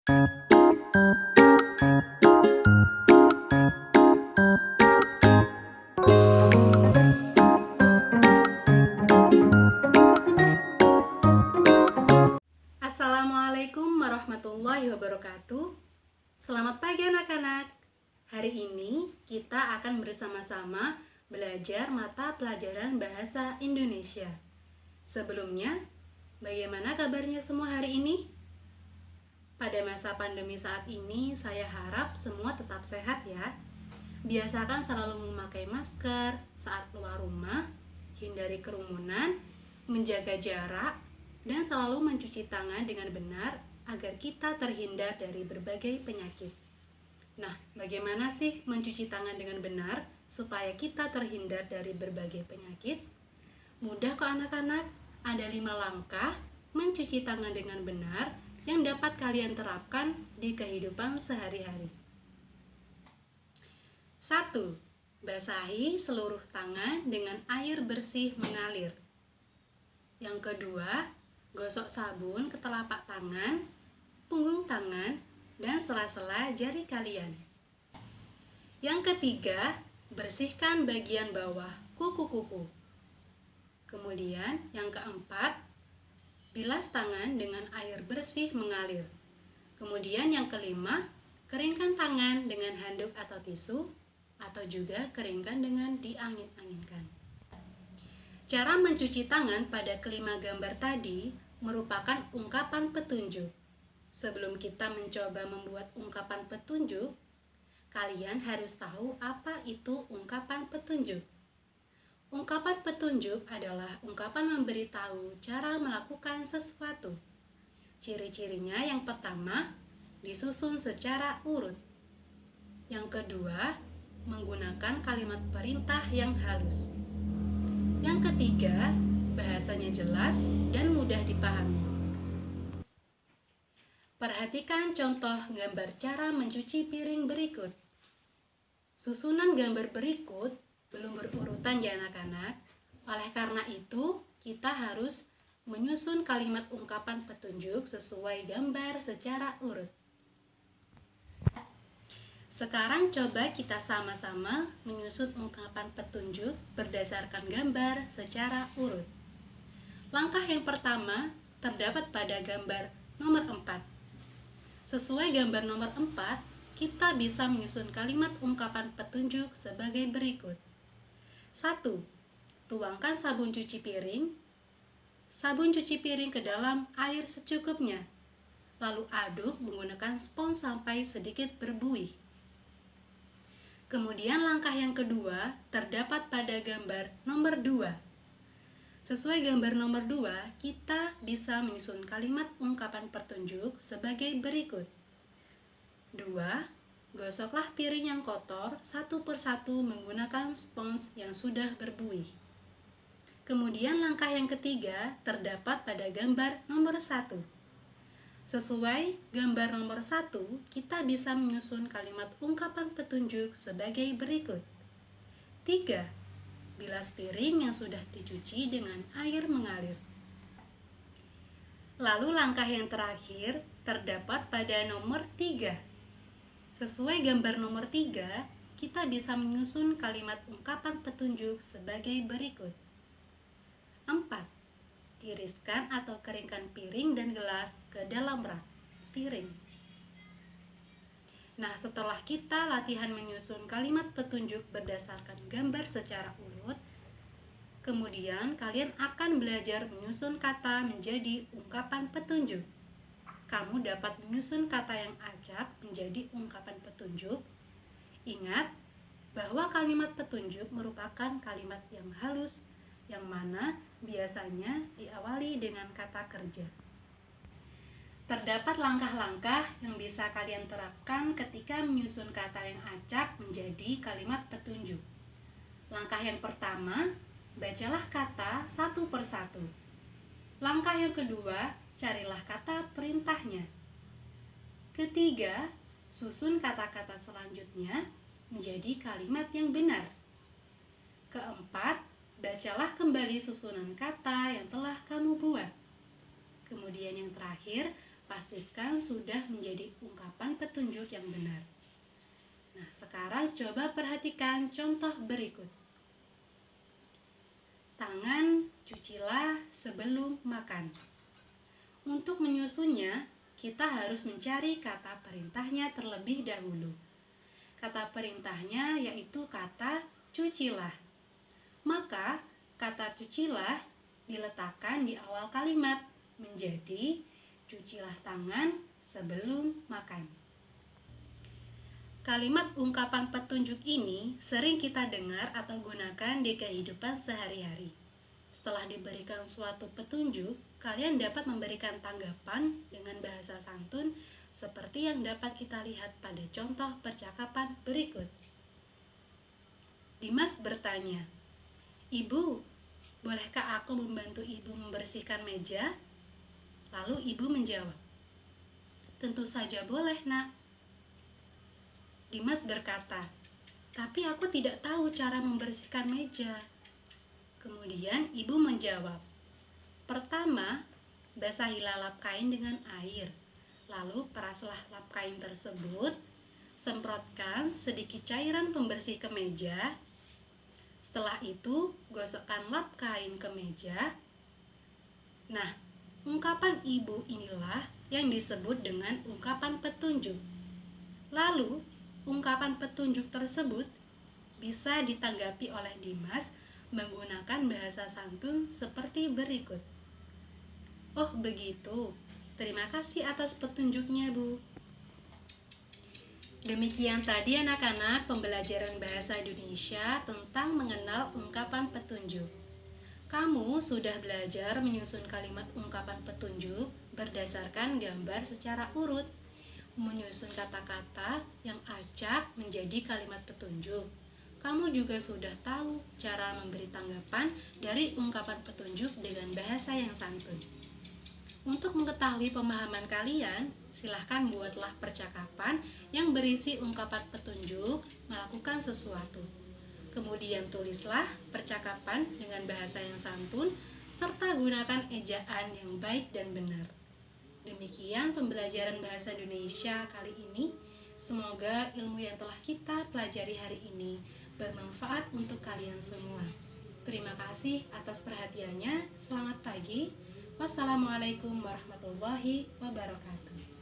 Assalamualaikum warahmatullahi wabarakatuh. Selamat pagi anak-anak. Hari ini kita akan bersama-sama belajar mata pelajaran bahasa Indonesia. Sebelumnya, bagaimana kabarnya semua hari ini? Pada masa pandemi saat ini, saya harap semua tetap sehat ya. Biasakan selalu memakai masker saat keluar rumah, hindari kerumunan, menjaga jarak, dan selalu mencuci tangan dengan benar agar kita terhindar dari berbagai penyakit. Nah, bagaimana sih mencuci tangan dengan benar supaya kita terhindar dari berbagai penyakit? Mudah kok anak-anak, ada 5 langkah mencuci tangan dengan benar yang dapat kalian terapkan di kehidupan sehari-hari. 1. Basahi seluruh tangan dengan air bersih mengalir. Yang kedua, gosok sabun ke telapak tangan, punggung tangan, dan sela-sela jari kalian. Yang ketiga, bersihkan bagian bawah kuku-kuku. Kemudian, yang keempat, bilas tangan dengan air bersih mengalir. Kemudian yang kelima, keringkan tangan dengan handuk atau tisu, atau juga keringkan dengan diangin-anginkan. Cara mencuci tangan pada kelima gambar tadi merupakan ungkapan petunjuk. Sebelum kita mencoba membuat ungkapan petunjuk, kalian harus tahu apa itu ungkapan petunjuk. Ungkapan petunjuk adalah ungkapan memberitahu cara melakukan sesuatu. Ciri-cirinya yang pertama, disusun secara urut. Yang kedua, menggunakan kalimat perintah yang halus. Yang ketiga, bahasanya jelas dan mudah dipahami. Perhatikan contoh gambar cara mencuci piring berikut. Susunan gambar berikut belum berurutan ya anak-anak. Oleh karena itu, kita harus menyusun kalimat ungkapan petunjuk sesuai gambar secara urut. Sekarang coba kita sama-sama menyusun ungkapan petunjuk berdasarkan gambar secara urut. Langkah yang pertama terdapat pada gambar nomor 4. Sesuai gambar nomor 4, kita bisa menyusun kalimat ungkapan petunjuk sebagai berikut. 1. Tuangkan sabun cuci piring. Sabun cuci piring ke dalam air secukupnya. Lalu aduk menggunakan spons sampai sedikit berbuih. Kemudian langkah yang kedua terdapat pada gambar nomor 2. Sesuai gambar nomor 2, kita bisa menyusun kalimat ungkapan petunjuk sebagai berikut. 2. Gosoklah piring yang kotor satu persatu menggunakan spons yang sudah berbuih. Kemudian langkah yang ketiga terdapat pada gambar nomor 1. Sesuai gambar nomor 1, kita bisa menyusun kalimat ungkapan petunjuk sebagai berikut. 3. Bilas piring yang sudah dicuci dengan air mengalir. Lalu langkah yang terakhir terdapat pada nomor 3. Sesuai gambar nomor 3, kita bisa menyusun kalimat ungkapan petunjuk sebagai berikut. 4. Tiriskan atau keringkan piring dan gelas ke dalam rak piring. Nah, setelah kita latihan menyusun kalimat petunjuk berdasarkan gambar secara urut, kemudian kalian akan belajar menyusun kata menjadi ungkapan petunjuk. Kamu dapat menyusun kata yang acak menjadi ungkapan petunjuk. Ingat bahwa kalimat petunjuk merupakan kalimat yang halus, yang mana biasanya diawali dengan kata kerja. Terdapat langkah-langkah yang bisa kalian terapkan ketika menyusun kata yang acak menjadi kalimat petunjuk. Langkah yang pertama, bacalah kata satu persatu. Langkah yang kedua, carilah kata perintahnya. Ketiga, susun kata-kata selanjutnya menjadi kalimat yang benar. Keempat, bacalah kembali susunan kata yang telah kamu buat. Kemudian yang terakhir, pastikan sudah menjadi ungkapan petunjuk yang benar. Nah, sekarang coba perhatikan contoh berikut. Tangan cucilah sebelum makan. Untuk menyusunnya, kita harus mencari kata perintahnya terlebih dahulu. Kata perintahnya yaitu kata cucilah. Maka, kata cucilah diletakkan di awal kalimat menjadi cucilah tangan sebelum makan. Kalimat ungkapan petunjuk ini sering kita dengar atau gunakan di kehidupan sehari-hari. Setelah diberikan suatu petunjuk, kalian dapat memberikan tanggapan dengan bahasa santun seperti yang dapat kita lihat pada contoh percakapan berikut. Dimas bertanya, "Ibu, bolehkah aku membantu ibu membersihkan meja?" Lalu ibu menjawab, "Tentu saja boleh, Nak." Dimas berkata, "Tapi aku tidak tahu cara membersihkan meja." Kemudian ibu menjawab, "Pertama, basahilah lap kain dengan air. Lalu peraslah lap kain tersebut, semprotkan sedikit cairan pembersih ke meja. Setelah itu, gosokkan lap kain ke meja." Nah, ungkapan ibu inilah yang disebut dengan ungkapan petunjuk. Lalu, ungkapan petunjuk tersebut bisa ditanggapi oleh Dimas menggunakan bahasa santun seperti berikut. "Oh begitu, terima kasih atas petunjuknya, Bu." Demikian tadi anak-anak pembelajaran bahasa Indonesia tentang mengenal ungkapan petunjuk. Kamu sudah belajar menyusun kalimat ungkapan petunjuk berdasarkan gambar secara urut, menyusun kata-kata yang acak menjadi kalimat petunjuk. Kamu juga sudah tahu cara memberi tanggapan dari ungkapan petunjuk dengan bahasa yang santun. Untuk mengetahui pemahaman kalian, silahkan buatlah percakapan yang berisi ungkapan petunjuk melakukan sesuatu. Kemudian tulislah percakapan dengan bahasa yang santun serta gunakan ejaan yang baik dan benar. Demikian pembelajaran bahasa Indonesia kali ini. Semoga ilmu yang telah kita pelajari hari ini bermanfaat untuk kalian semua. Terima kasih atas perhatiannya. Selamat pagi. Wassalamualaikum warahmatullahi wabarakatuh.